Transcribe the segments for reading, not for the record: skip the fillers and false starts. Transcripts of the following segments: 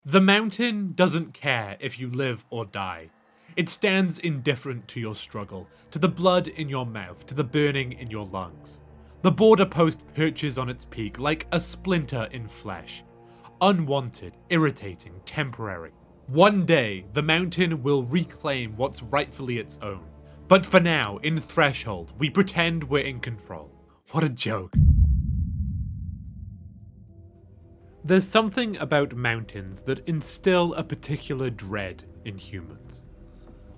The mountain doesn't care if you live or die. It stands indifferent to your struggle, to the blood in your mouth, to the burning in your lungs. The border post perches on its peak like a splinter in flesh. Unwanted, irritating, temporary. One day, the mountain will reclaim what's rightfully its own. But for now, in Threshold, we pretend we're in control. What a joke. There's something about mountains that instill a particular dread in humans.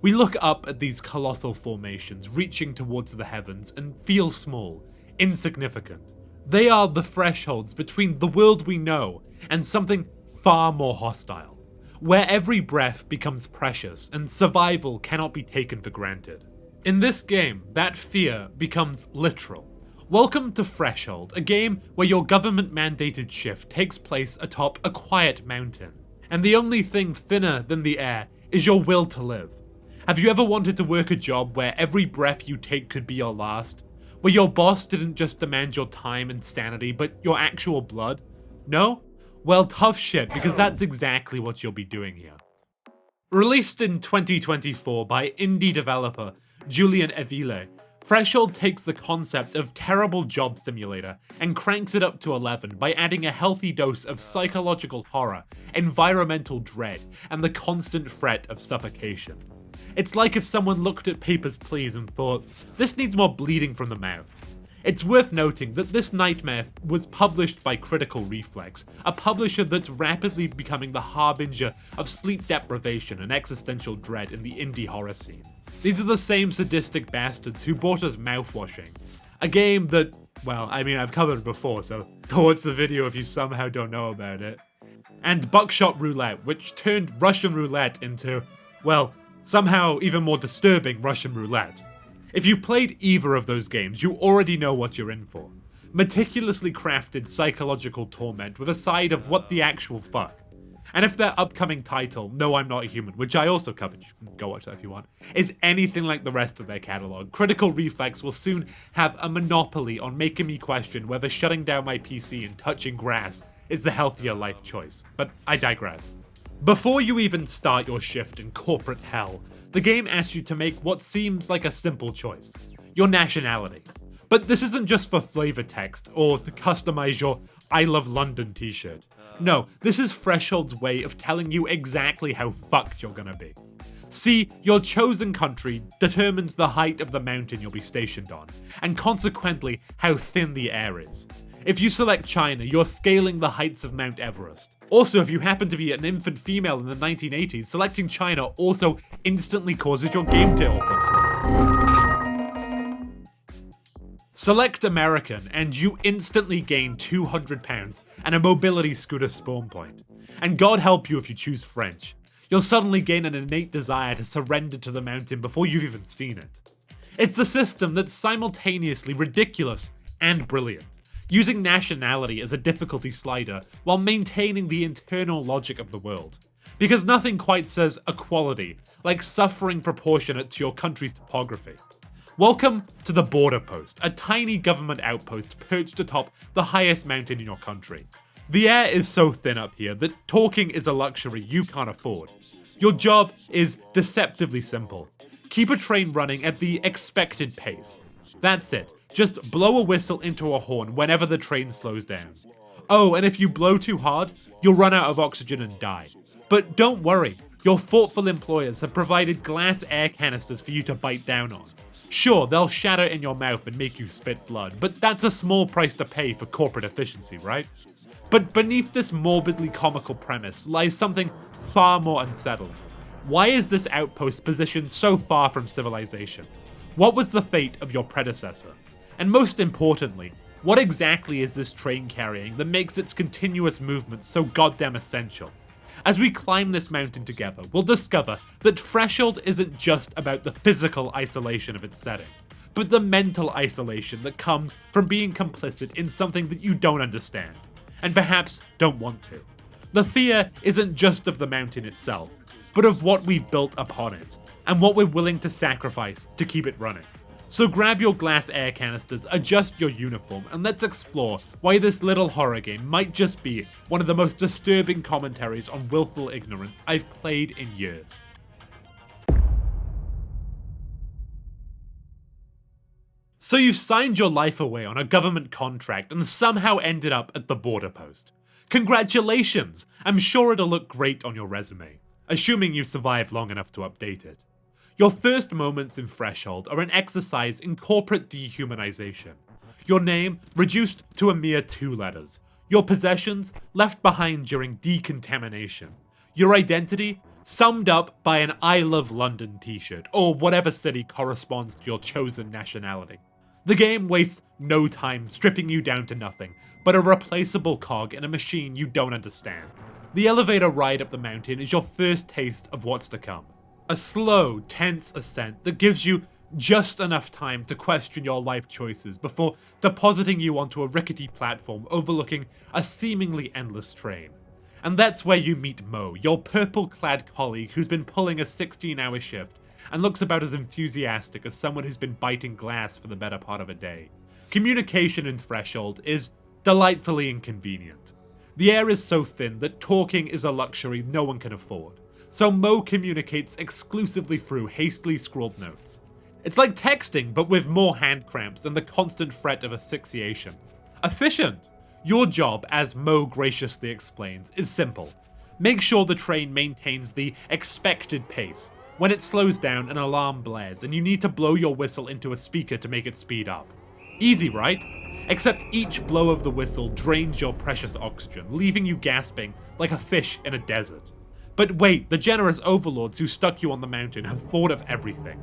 We look up at these colossal formations reaching towards the heavens and feel small, insignificant. They are the thresholds between the world we know and something far more hostile, where every breath becomes precious and survival cannot be taken for granted. In this game, that fear becomes literal. Welcome to Threshold, a game where your government-mandated shift takes place atop a quiet mountain, and the only thing thinner than the air is your will to live. Have you ever wanted to work a job where every breath you take could be your last? Where your boss didn't just demand your time and sanity, but your actual blood? No? Well, tough shit, because that's exactly what you'll be doing here. Released in 2024 by indie developer Julian Evile, Threshold takes the concept of terrible job simulator and cranks it up to 11 by adding a healthy dose of psychological horror, environmental dread, and the constant threat of suffocation. It's like if someone looked at Papers, Please and thought, this needs more bleeding from the mouth. It's worth noting that this nightmare was published by Critical Reflex, a publisher that's rapidly becoming the harbinger of sleep deprivation and existential dread in the indie horror scene. These are the same sadistic bastards who bought us Mouthwashing, a game that, well, I mean, I've covered before, so go watch the video if you somehow don't know about it. And Buckshot Roulette, which turned Russian roulette into, well, somehow even more disturbing Russian roulette. If you played either of those games, you already know what you're in for. Meticulously crafted psychological torment with a side of what the actual fuck. And if their upcoming title, No I'm Not a Human, which I also covered, you can go watch that if you want, is anything like the rest of their catalogue, Critical Reflex will soon have a monopoly on making me question whether shutting down my PC and touching grass is the healthier life choice. But I digress. Before you even start your shift in corporate hell, the game asks you to make what seems like a simple choice: your nationality. But this isn't just for flavor text or to customize your I Love London t-shirt. No, this is Threshold's way of telling you exactly how fucked you're gonna be. See, your chosen country determines the height of the mountain you'll be stationed on, and consequently how thin the air is. If you select China, you're scaling the heights of Mount Everest. Also, if you happen to be an infant female in the 1980s, selecting China also instantly causes your game to alter. Select American, and you instantly gain 200 pounds and a mobility scooter spawn point. And God help you if you choose French. You'll suddenly gain an innate desire to surrender to the mountain before you've even seen it. It's a system that's simultaneously ridiculous and brilliant, using nationality as a difficulty slider while maintaining the internal logic of the world. Because nothing quite says equality like suffering proportionate to your country's topography. Welcome to the Border Post, a tiny government outpost perched atop the highest mountain in your country. The air is so thin up here that talking is a luxury you can't afford. Your job is deceptively simple. Keep a train running at the expected pace. That's it. Just blow a whistle into a horn whenever the train slows down. Oh, and if you blow too hard, you'll run out of oxygen and die. But don't worry, your thoughtful employers have provided glass air canisters for you to bite down on. Sure, they'll shatter in your mouth and make you spit blood, but that's a small price to pay for corporate efficiency, right? But beneath this morbidly comical premise lies something far more unsettling. Why is this outpost positioned so far from civilization? What was the fate of your predecessor? And most importantly, what exactly is this train carrying that makes its continuous movements so goddamn essential? As we climb this mountain together, we'll discover that Threshold isn't just about the physical isolation of its setting, but the mental isolation that comes from being complicit in something that you don't understand, and perhaps don't want to. The fear isn't just of the mountain itself, but of what we've built upon it, and what we're willing to sacrifice to keep it running. So grab your glass air canisters, adjust your uniform, and let's explore why this little horror game might just be one of the most disturbing commentaries on willful ignorance I've played in years. So you've signed your life away on a government contract and somehow ended up at the border post. Congratulations! I'm sure it'll look great on your resume, assuming you survived long enough to update it. Your first moments in Threshold are an exercise in corporate dehumanization. Your name reduced to a mere 2 letters. Your possessions left behind during decontamination. Your identity summed up by an I Love London t-shirt, or whatever city corresponds to your chosen nationality. The game wastes no time stripping you down to nothing, but a replaceable cog in a machine you don't understand. The elevator ride up the mountain is your first taste of what's to come. A slow, tense ascent that gives you just enough time to question your life choices before depositing you onto a rickety platform overlooking a seemingly endless train. And that's where you meet Mo, your purple-clad colleague who's been pulling a 16-hour shift and looks about as enthusiastic as someone who's been biting glass for the better part of a day. Communication in Threshold is delightfully inconvenient. The air is so thin that talking is a luxury no one can afford. So Mo communicates exclusively through hastily scrawled notes. It's like texting, but with more hand cramps and the constant threat of asphyxiation. Efficient! Your job, as Mo graciously explains, is simple. Make sure the train maintains the expected pace. When it slows down, an alarm blares, and you need to blow your whistle into a speaker to make it speed up. Easy, right? Except each blow of the whistle drains your precious oxygen, leaving you gasping like a fish in a desert. But wait, the generous overlords who stuck you on the mountain have thought of everything.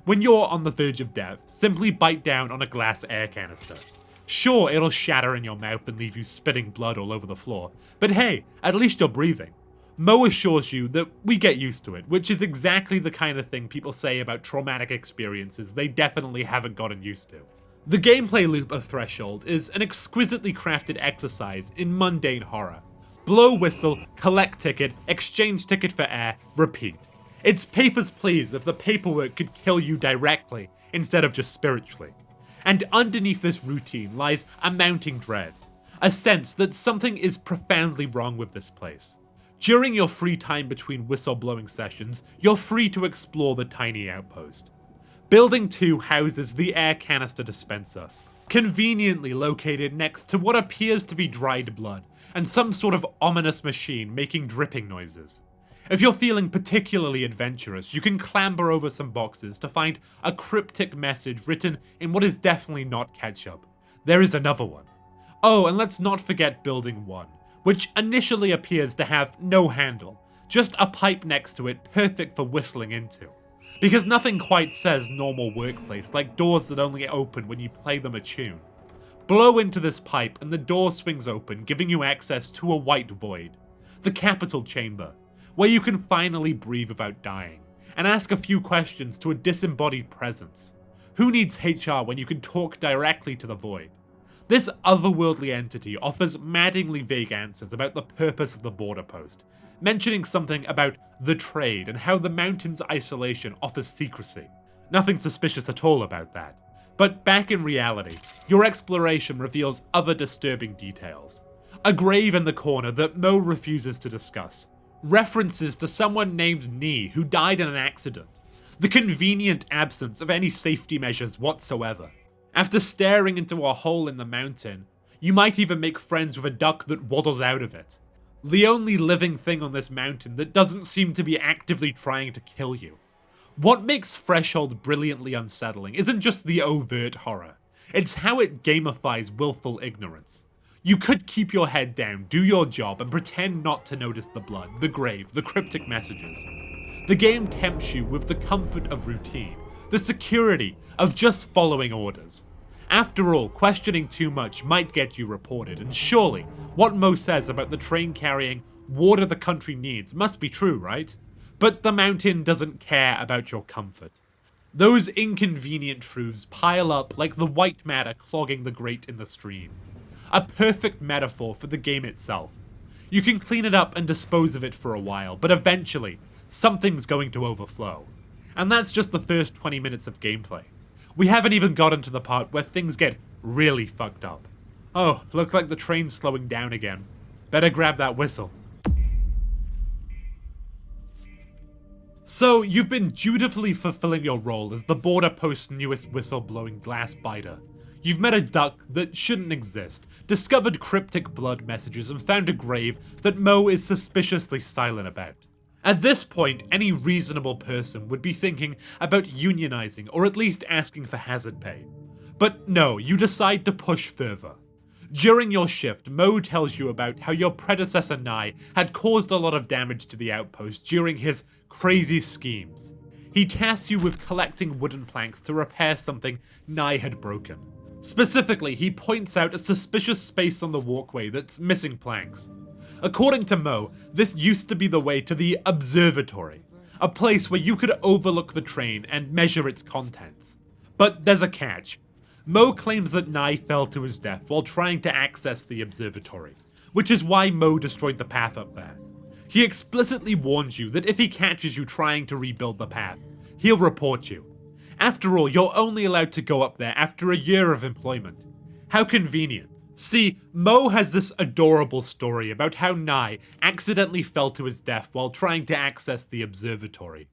When you're on the verge of death, simply bite down on a glass air canister. Sure, it'll shatter in your mouth and leave you spitting blood all over the floor, but hey, at least you're breathing. Mo assures you that we get used to it, which is exactly the kind of thing people say about traumatic experiences they definitely haven't gotten used to. The gameplay loop of Threshold is an exquisitely crafted exercise in mundane horror. Blow whistle, collect ticket, exchange ticket for air, repeat. It's papers please if the paperwork could kill you directly instead of just spiritually. And underneath this routine lies a mounting dread, a sense that something is profoundly wrong with this place. During your free time between whistle-blowing sessions, you're free to explore the tiny outpost. Building 2 houses the air canister dispenser, conveniently located next to what appears to be dried blood, and some sort of ominous machine making dripping noises. If you're feeling particularly adventurous, you can clamber over some boxes to find a cryptic message written in what is definitely not ketchup. There is another one. Oh, and let's not forget Building 1, which initially appears to have no handle, just a pipe next to it perfect for whistling into. Because nothing quite says normal workplace like doors that only open when you play them a tune. Blow into this pipe and the door swings open, giving you access to a white void, the capital chamber, where you can finally breathe without dying, and ask a few questions to a disembodied presence. Who needs HR when you can talk directly to the void? This otherworldly entity offers maddeningly vague answers about the purpose of the border post, mentioning something about the trade and how the mountain's isolation offers secrecy. Nothing suspicious at all about that. But back in reality, your exploration reveals other disturbing details. A grave in the corner that Mo refuses to discuss. References to someone named Nee who died in an accident. The convenient absence of any safety measures whatsoever. After staring into a hole in the mountain, you might even make friends with a duck that waddles out of it. The only living thing on this mountain that doesn't seem to be actively trying to kill you. What makes Threshold brilliantly unsettling isn't just the overt horror, it's how it gamifies willful ignorance. You could keep your head down, do your job, and pretend not to notice the blood, the grave, the cryptic messages. The game tempts you with the comfort of routine, the security of just following orders. After all, questioning too much might get you reported, and surely what Mo says about the train carrying water the country needs must be true, right? But the mountain doesn't care about your comfort. Those inconvenient truths pile up like the white matter clogging the grate in the stream. A perfect metaphor for the game itself. You can clean it up and dispose of it for a while, but eventually, something's going to overflow. And that's just the first 20 minutes of gameplay. We haven't even gotten to the part where things get really fucked up. Oh, looks like the train's slowing down again. Better grab that whistle. So, you've been dutifully fulfilling your role as the border post's newest whistleblowing glass biter. You've met a duck that shouldn't exist, discovered cryptic blood messages, and found a grave that Mo is suspiciously silent about. At this point, any reasonable person would be thinking about unionizing or at least asking for hazard pay. But no, you decide to push further. During your shift, Mo tells you about how your predecessor Nye had caused a lot of damage to the outpost during his crazy schemes. He tasks you with collecting wooden planks to repair something Nye had broken. Specifically, he points out a suspicious space on the walkway that's missing planks. According to Mo, this used to be the way to the observatory, a place where you could overlook the train and measure its contents. But there's a catch. Mo claims that Nye fell to his death while trying to access the observatory, which is why Mo destroyed the path up there. He explicitly warns you that if he catches you trying to rebuild the path, he'll report you. After all, you're only allowed to go up there after a year of employment. How convenient. See, Mo has this adorable story about how Nye accidentally fell to his death while trying to access the observatory.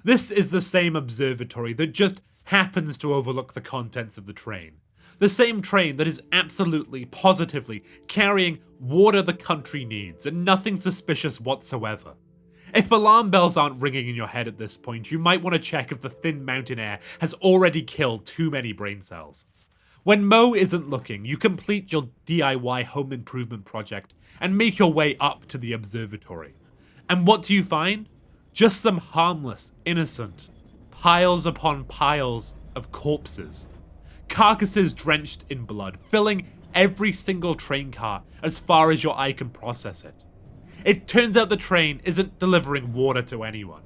This is the same observatory that just happens to overlook the contents of the train. The same train that is absolutely, positively carrying water the country needs and nothing suspicious whatsoever. If alarm bells aren't ringing in your head at this point, you might want to check if the thin mountain air has already killed too many brain cells. When Mo isn't looking, you complete your DIY home improvement project and make your way up to the observatory. And what do you find? Just some harmless, innocent piles upon piles of corpses. Carcasses drenched in blood, filling every single train car as far as your eye can process it. It turns out the train isn't delivering water to anyone.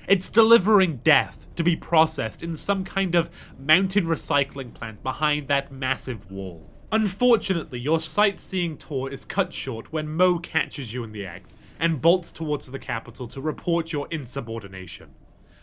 It's delivering death to be processed in some kind of mountain recycling plant behind that massive wall. Unfortunately, your sightseeing tour is cut short when Mo catches you in the act and bolts towards the capital to report your insubordination.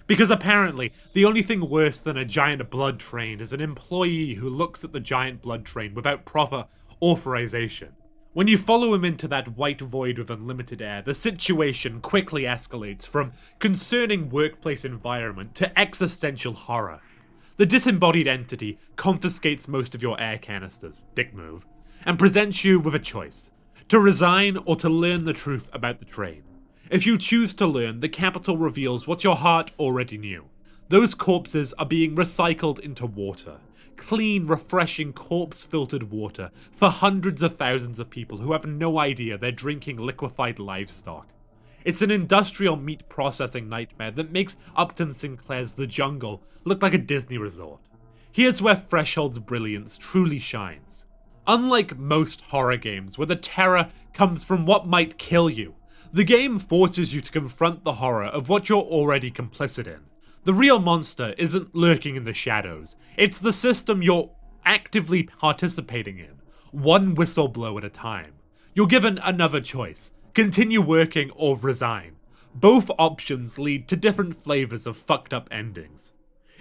Because apparently, the only thing worse than a giant blood train is an employee who looks at the giant blood train without proper authorization. When you follow him into that white void with unlimited air, the situation quickly escalates from concerning workplace environment to existential horror. The disembodied entity confiscates most of your air canisters, dick move, and presents you with a choice: to resign or to learn the truth about the train. If you choose to learn, the capital reveals what your heart already knew. Those corpses are being recycled into water. Clean, refreshing, corpse-filtered water for hundreds of thousands of people who have no idea they're drinking liquefied livestock. It's an industrial meat processing nightmare that makes Upton Sinclair's The Jungle look like a Disney resort. Here's where Threshold's brilliance truly shines. Unlike most horror games where the terror comes from what might kill you, the game forces you to confront the horror of what you're already complicit in. The real monster isn't lurking in the shadows, it's the system you're actively participating in, one whistleblow at a time. You're given another choice: continue working or resign. Both options lead to different flavors of fucked up endings.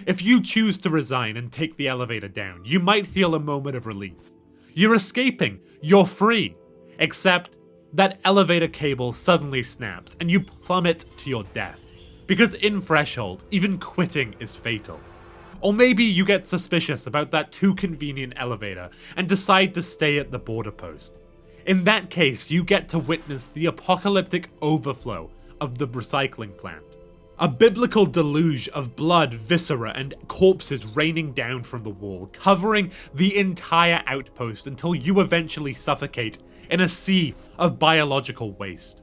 If you choose to resign and take the elevator down, you might feel a moment of relief. You're escaping, you're free. Except that elevator cable suddenly snaps and you plummet to your death. Because in Threshold, even quitting is fatal. Or maybe you get suspicious about that too convenient elevator and decide to stay at the border post. In that case, you get to witness the apocalyptic overflow of the recycling plant. A biblical deluge of blood, viscera, and corpses raining down from the wall, covering the entire outpost until you eventually suffocate in a sea of biological waste.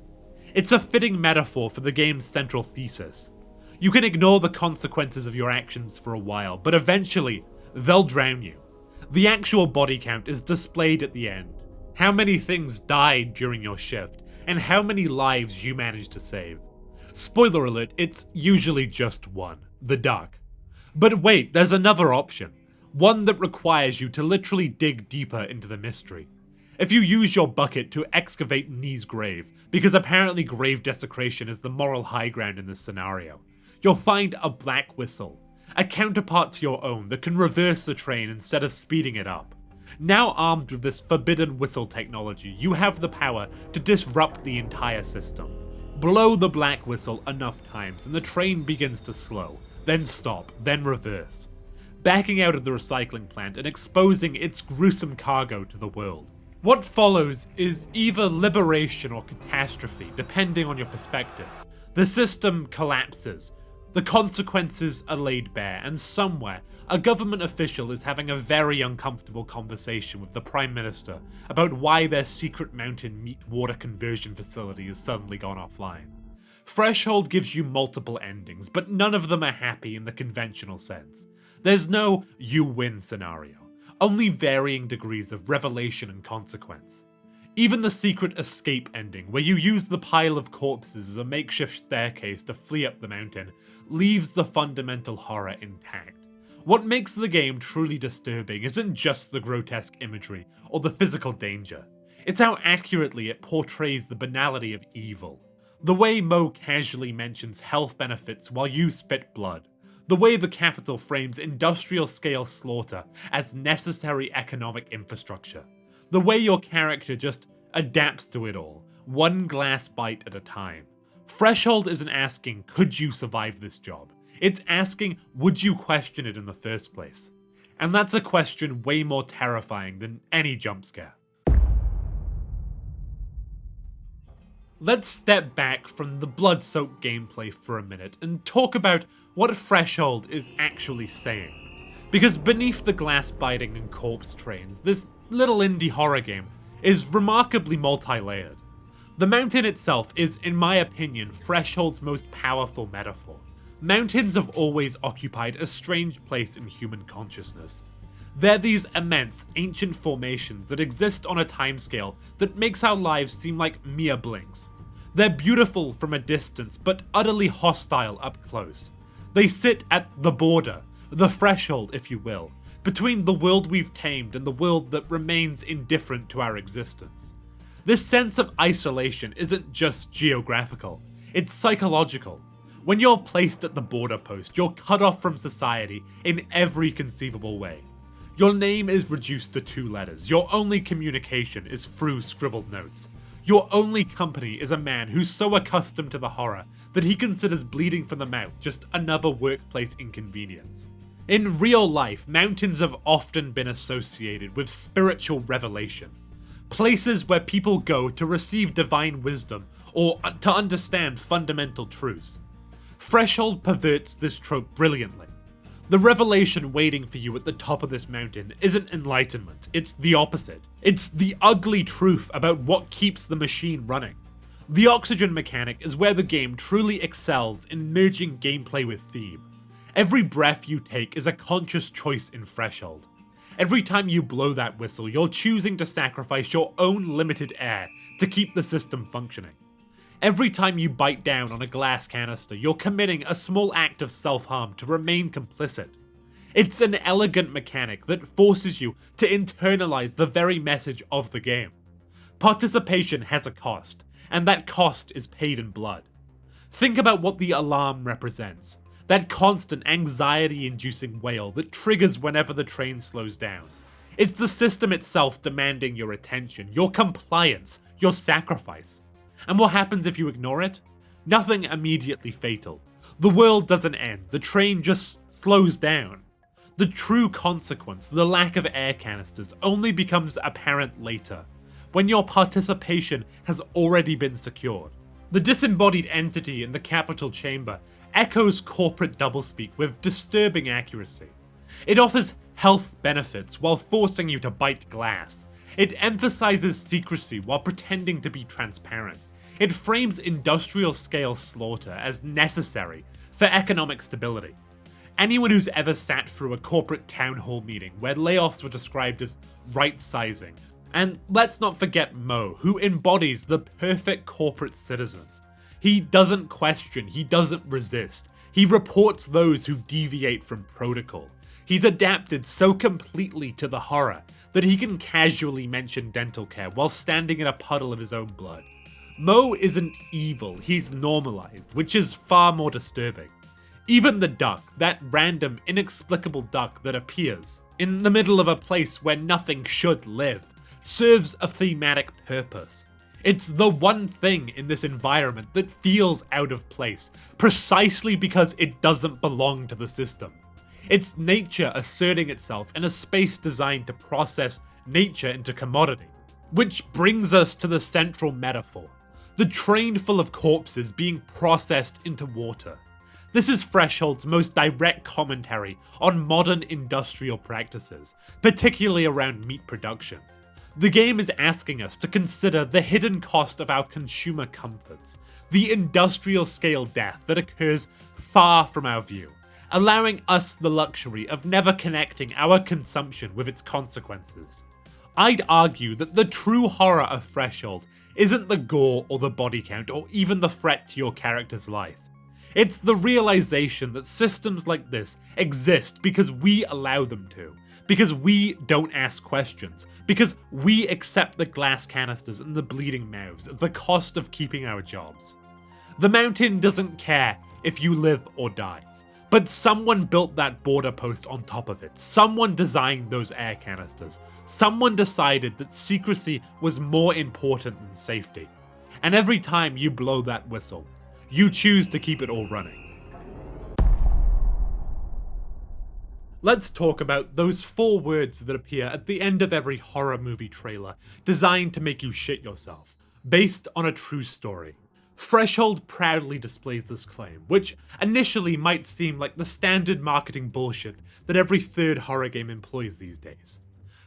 It's a fitting metaphor for the game's central thesis. You can ignore the consequences of your actions for a while, but eventually, they'll drown you. The actual body count is displayed at the end. How many things died during your shift, and how many lives you managed to save. Spoiler alert, it's usually just one: the duck. But wait, there's another option. One that requires you to literally dig deeper into the mystery. If you use your bucket to excavate Nee's grave, because apparently grave desecration is the moral high ground in this scenario, you'll find a black whistle, a counterpart to your own that can reverse the train instead of speeding it up. Now armed with this forbidden whistle technology, you have the power to disrupt the entire system. Blow the black whistle enough times and the train begins to slow, then stop, then reverse, backing out of the recycling plant and exposing its gruesome cargo to the world. What follows is either liberation or catastrophe, depending on your perspective. The system collapses, the consequences are laid bare, and somewhere, a government official is having a very uncomfortable conversation with the Prime Minister about why their secret mountain meat water conversion facility has suddenly gone offline. Threshold gives you multiple endings, but none of them are happy in the conventional sense. There's no you win scenario, only varying degrees of revelation and consequence. Even the secret escape ending, where you use the pile of corpses as a makeshift staircase to flee up the mountain, leaves the fundamental horror intact. What makes the game truly disturbing isn't just the grotesque imagery or the physical danger, it's how accurately it portrays the banality of evil. The way Mo casually mentions health benefits while you spit blood. The way the capital frames industrial-scale slaughter as necessary economic infrastructure. The way your character just adapts to it all, one glass bite at a time. Threshold isn't asking, could you survive this job? It's asking, would you question it in the first place? And that's a question way more terrifying than any jump scare. Let's step back from the blood-soaked gameplay for a minute and talk about what Threshold is actually saying. Because beneath the glass-biting and corpse trains, this little indie horror game is remarkably multi-layered. The mountain itself is, in my opinion, Threshold's most powerful metaphor. Mountains have always occupied a strange place in human consciousness. They're these immense, ancient formations that exist on a timescale that makes our lives seem like mere blinks. They're beautiful from a distance, but utterly hostile up close. They sit at the border, the threshold if you will, between the world we've tamed and the world that remains indifferent to our existence. This sense of isolation isn't just geographical, it's psychological. When you're placed at the border post, you're cut off from society in every conceivable way. Your name is reduced to 2 letters, your only communication is through scribbled notes. Your only company is a man who's so accustomed to the horror that he considers bleeding from the mouth just another workplace inconvenience. In real life, mountains have often been associated with spiritual revelation. Places where people go to receive divine wisdom or to understand fundamental truths. Threshold perverts this trope brilliantly. The revelation waiting for you at the top of this mountain isn't enlightenment, it's the opposite. It's the ugly truth about what keeps the machine running. The oxygen mechanic is where the game truly excels in merging gameplay with theme. Every breath you take is a conscious choice in Threshold. Every time you blow that whistle, you're choosing to sacrifice your own limited air to keep the system functioning. Every time you bite down on a glass canister, you're committing a small act of self-harm to remain complicit. It's an elegant mechanic that forces you to internalize the very message of the game. Participation has a cost, and that cost is paid in blood. Think about what the alarm represents. That constant anxiety-inducing wail that triggers whenever the train slows down. It's the system itself demanding your attention, your compliance, your sacrifice. And what happens if you ignore it? Nothing immediately fatal. The world doesn't end, the train just slows down. The true consequence, the lack of air canisters, only becomes apparent later, when your participation has already been secured. The disembodied entity in the capital chamber echoes corporate doublespeak with disturbing accuracy. It offers health benefits while forcing you to bite glass. It emphasizes secrecy while pretending to be transparent. It frames industrial-scale slaughter as necessary for economic stability. Anyone who's ever sat through a corporate town hall meeting where layoffs were described as right-sizing, and let's not forget Mo, who embodies the perfect corporate citizen. He doesn't question, he doesn't resist. He reports those who deviate from protocol. He's adapted so completely to the horror that he can casually mention dental care while standing in a puddle of his own blood. Mo isn't evil, he's normalized, which is far more disturbing. Even the duck, that random, inexplicable duck that appears in the middle of a place where nothing should live, serves a thematic purpose. It's the one thing in this environment that feels out of place, precisely because it doesn't belong to the system. It's nature asserting itself in a space designed to process nature into commodity. Which brings us to the central metaphor, the train full of corpses being processed into water. This is Threshold's most direct commentary on modern industrial practices, particularly around meat production. The game is asking us to consider the hidden cost of our consumer comforts, the industrial scale death that occurs far from our view, allowing us the luxury of never connecting our consumption with its consequences. I'd argue that the true horror of Threshold isn't the gore or the body count or even the threat to your character's life. It's the realization that systems like this exist because we allow them to, because we don't ask questions, because we accept the glass canisters and the bleeding mouths as the cost of keeping our jobs. The mountain doesn't care if you live or die, but someone built that border post on top of it, someone designed those air canisters, someone decided that secrecy was more important than safety, and every time you blow that whistle, you choose to keep it all running. Let's talk about those 4 words that appear at the end of every horror movie trailer designed to make you shit yourself, based on a true story. Threshold proudly displays this claim, which initially might seem like the standard marketing bullshit that every third horror game employs these days.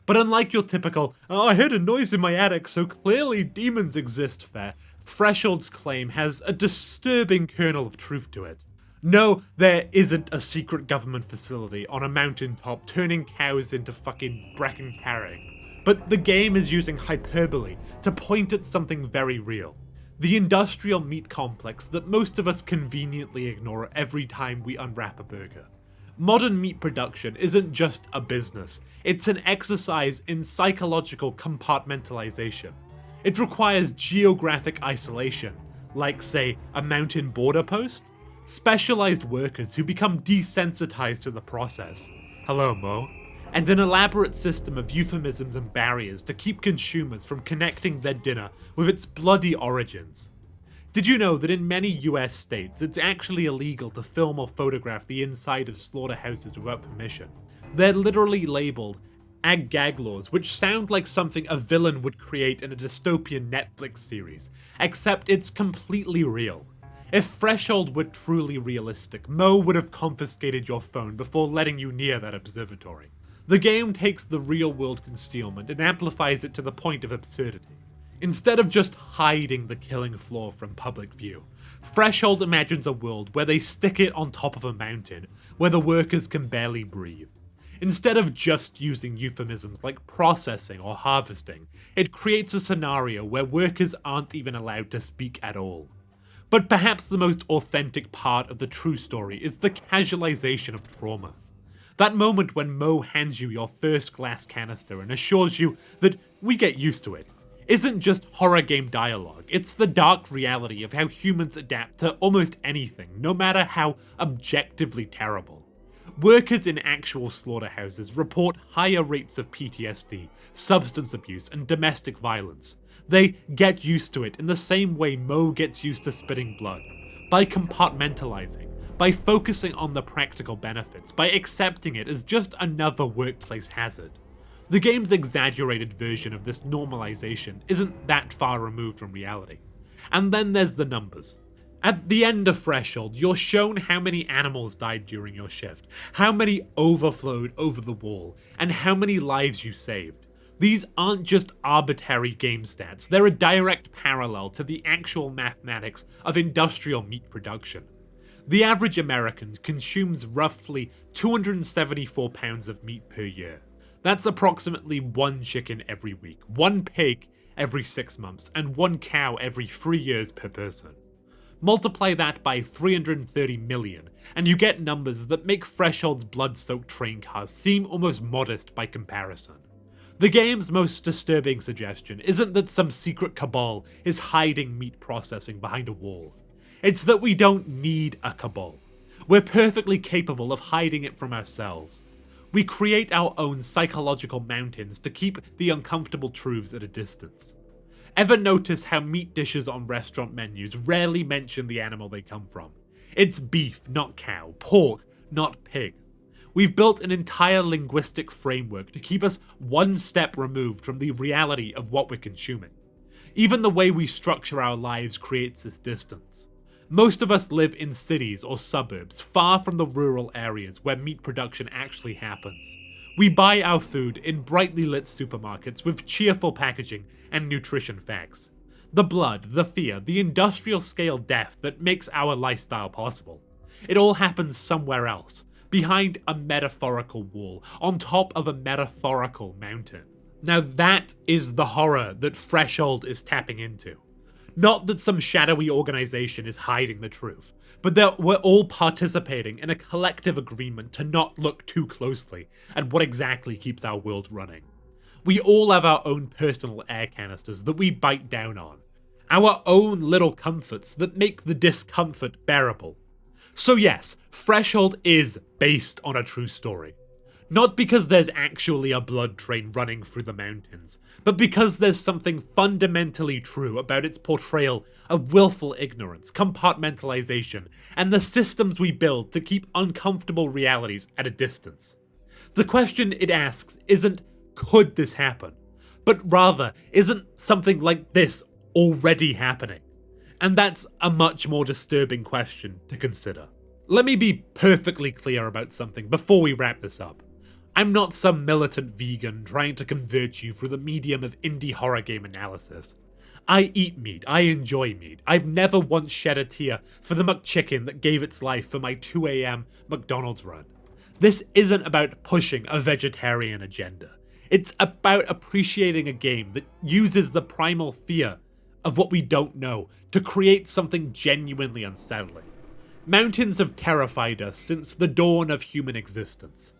But unlike your typical, "Oh, I heard a noise in my attic, so clearly demons exist" fare, Threshold's claim has a disturbing kernel of truth to it. No, there isn't a secret government facility on a mountaintop turning cows into fucking Brecon carrying, but the game is using hyperbole to point at something very real. The industrial meat complex that most of us conveniently ignore every time we unwrap a burger. Modern meat production isn't just a business, it's an exercise in psychological compartmentalization. It requires geographic isolation, like, say, a mountain border post, specialized workers who become desensitized to the process. Hello, Mo. And an elaborate system of euphemisms and barriers to keep consumers from connecting their dinner with its bloody origins. Did you know that in many US states, it's actually illegal to film or photograph the inside of slaughterhouses without permission? They're literally labeled ag-gag laws, which sound like something a villain would create in a dystopian Netflix series, except it's completely real. If Threshold were truly realistic, Mo would have confiscated your phone before letting you near that observatory. The game takes the real-world concealment and amplifies it to the point of absurdity. Instead of just hiding the killing floor from public view, Threshold imagines a world where they stick it on top of a mountain, where the workers can barely breathe. Instead of just using euphemisms like processing or harvesting, it creates a scenario where workers aren't even allowed to speak at all. But perhaps the most authentic part of the true story is the casualization of trauma. That moment when Mo hands you your first glass canister and assures you that we get used to it, isn't just horror game dialogue, it's the dark reality of how humans adapt to almost anything, no matter how objectively terrible. Workers in actual slaughterhouses report higher rates of PTSD, substance abuse, and domestic violence. They get used to it in the same way Mo gets used to spitting blood, by compartmentalizing, by focusing on the practical benefits, by accepting it as just another workplace hazard. The game's exaggerated version of this normalization isn't that far removed from reality. And then there's the numbers. At the end of Threshold, you're shown how many animals died during your shift, how many overflowed over the wall, and how many lives you saved. These aren't just arbitrary game stats, they're a direct parallel to the actual mathematics of industrial meat production. The average American consumes roughly 274 pounds of meat per year. That's approximately 1 chicken every week, 1 pig every 6 months, and 1 cow every 3 years per person. Multiply that by 330 million, and you get numbers that make Threshold's blood-soaked train cars seem almost modest by comparison. The game's most disturbing suggestion isn't that some secret cabal is hiding meat processing behind a wall. It's that we don't need a cabal. We're perfectly capable of hiding it from ourselves. We create our own psychological mountains to keep the uncomfortable truths at a distance. Ever notice how meat dishes on restaurant menus rarely mention the animal they come from? It's beef, not cow, pork, not pig. We've built an entire linguistic framework to keep us one step removed from the reality of what we're consuming. Even the way we structure our lives creates this distance. Most of us live in cities or suburbs, far from the rural areas where meat production actually happens. We buy our food in brightly lit supermarkets with cheerful packaging and nutrition facts. The blood, the fear, the industrial scale death that makes our lifestyle possible. It all happens somewhere else, behind a metaphorical wall, on top of a metaphorical mountain. Now that is the horror that Threshold is tapping into. Not that some shadowy organization is hiding the truth, but that we're all participating in a collective agreement to not look too closely at what exactly keeps our world running. We all have our own personal air canisters that we bite down on, our own little comforts that make the discomfort bearable. So yes, Threshold is based on a true story. Not because there's actually a blood train running through the mountains, but because there's something fundamentally true about its portrayal of willful ignorance, compartmentalization, and the systems we build to keep uncomfortable realities at a distance. The question it asks isn't, could this happen? But rather, isn't something like this already happening? And that's a much more disturbing question to consider. Let me be perfectly clear about something before we wrap this up. I'm not some militant vegan trying to convert you through the medium of indie horror game analysis. I eat meat, I enjoy meat. I've never once shed a tear for the McChicken that gave its life for my 2 a.m. McDonald's run. This isn't about pushing a vegetarian agenda. It's about appreciating a game that uses the primal fear of what we don't know to create something genuinely unsettling. Mountains have terrified us since the dawn of human existence.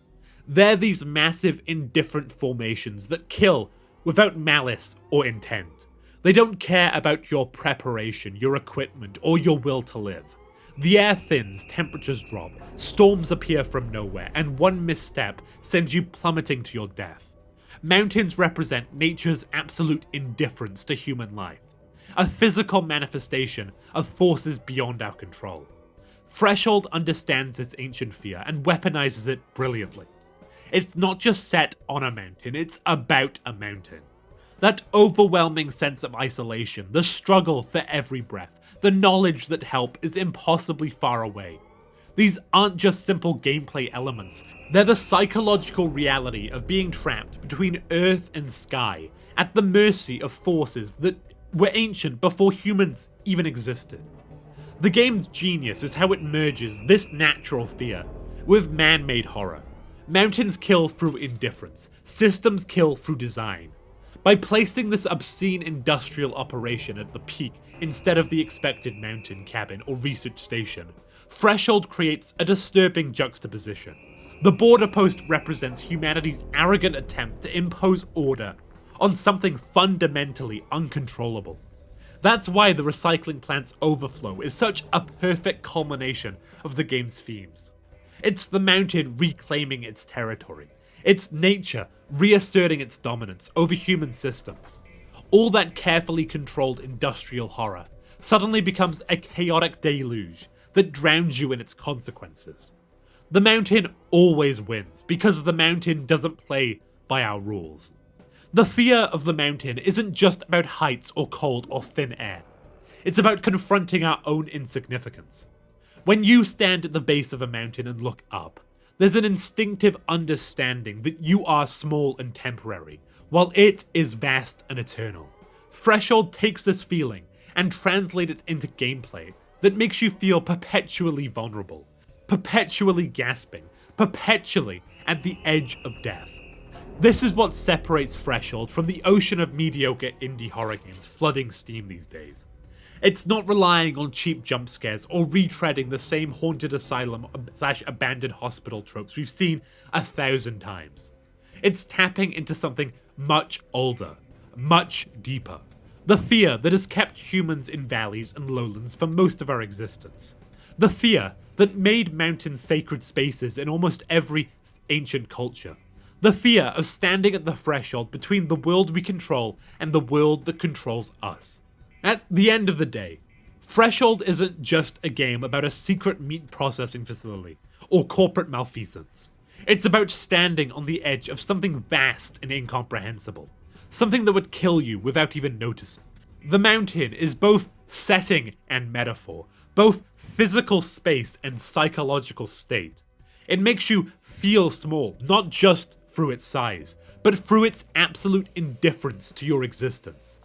They're these massive, indifferent formations that kill without malice or intent. They don't care about your preparation, your equipment, or your will to live. The air thins, temperatures drop, storms appear from nowhere, and one misstep sends you plummeting to your death. Mountains represent nature's absolute indifference to human life, a physical manifestation of forces beyond our control. Threshold understands this ancient fear and weaponizes it brilliantly. It's not just set on a mountain, it's about a mountain. That overwhelming sense of isolation, the struggle for every breath, the knowledge that help is impossibly far away. These aren't just simple gameplay elements, they're the psychological reality of being trapped between earth and sky, at the mercy of forces that were ancient before humans even existed. The game's genius is how it merges this natural fear with man-made horror. Mountains kill through indifference, systems kill through design. By placing this obscene industrial operation at the peak instead of the expected mountain cabin or research station, Threshold creates a disturbing juxtaposition. The border post represents humanity's arrogant attempt to impose order on something fundamentally uncontrollable. That's why the recycling plant's overflow is such a perfect culmination of the game's themes. It's the mountain reclaiming its territory. It's nature reasserting its dominance over human systems. All that carefully controlled industrial horror suddenly becomes a chaotic deluge that drowns you in its consequences. The mountain always wins because the mountain doesn't play by our rules. The fear of the mountain isn't just about heights or cold or thin air. It's about confronting our own insignificance. When you stand at the base of a mountain and look up, there's an instinctive understanding that you are small and temporary, while it is vast and eternal. Threshold takes this feeling and translates it into gameplay that makes you feel perpetually vulnerable, perpetually gasping, perpetually at the edge of death. This is what separates Threshold from the ocean of mediocre indie horror games flooding Steam these days. It's not relying on cheap jump scares or retreading the same haunted asylum / abandoned hospital tropes we've seen 1,000 times. It's tapping into something much older, much deeper. The fear that has kept humans in valleys and lowlands for most of our existence. The fear that made mountains sacred spaces in almost every ancient culture. The fear of standing at the threshold between the world we control and the world that controls us. At the end of the day, Threshold isn't just a game about a secret meat processing facility or corporate malfeasance. It's about standing on the edge of something vast and incomprehensible, something that would kill you without even noticing. The mountain is both setting and metaphor, both physical space and psychological state. It makes you feel small, not just through its size, but through its absolute indifference to your existence.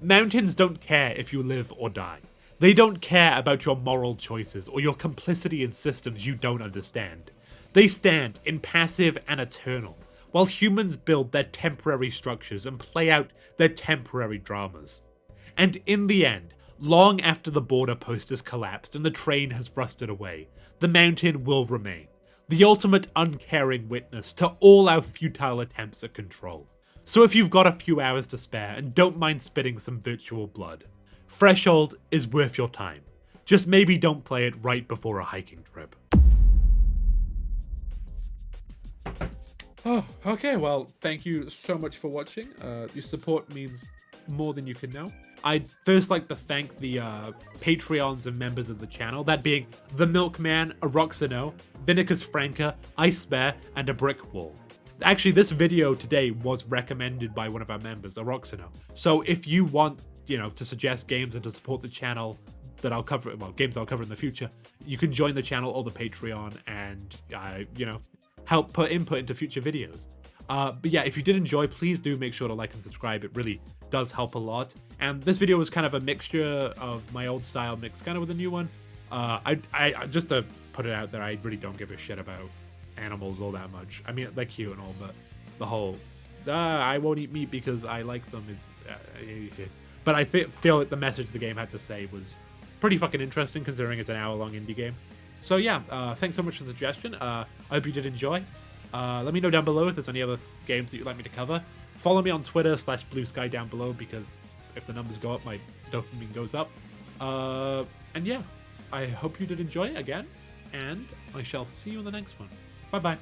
Mountains don't care if you live or die. They don't care about your moral choices or your complicity in systems you don't understand. They stand impassive and eternal, while humans build their temporary structures and play out their temporary dramas. And in the end, long after the border post has collapsed and the train has rusted away, the mountain will remain, the ultimate uncaring witness to all our futile attempts at control. So if you've got a few hours to spare and don't mind spitting some virtual blood, Threshold is worth your time. Just maybe don't play it right before a hiking trip. Oh, okay, well, thank you so much for watching. Your support means more than you can know. I'd first like to thank the Patreons and members of the channel, that being The Milkman, Aroxano, Vinicus Franca, Ice Bear, and A Brick Wall. Actually, this video today was recommended by one of our members, Aroxano. So if you want, to suggest games and to support the channel that I'll cover, well, games I'll cover in the future, you can join the channel or the Patreon and, help put input into future videos. But yeah, if you did enjoy, please do make sure to like and subscribe. It really does help a lot. And this video was kind of a mixture of my old style mixed kind of with a new one. I just to put it out there, I really don't give a shit about animals all that much. I mean, they're cute and all, but the whole I won't eat meat because I like them is but I feel that the message the game had to say was pretty fucking interesting considering it's an hour-long indie game. So yeah, thanks so much for the suggestion. I hope you did enjoy. Let me know down below if there's any other games that you'd like me to cover. Follow me on Twitter /BlueSky down below, because if the numbers go up, my dopamine goes up. And yeah, I hope you did enjoy again, and I shall see you in the next one. Bye-bye.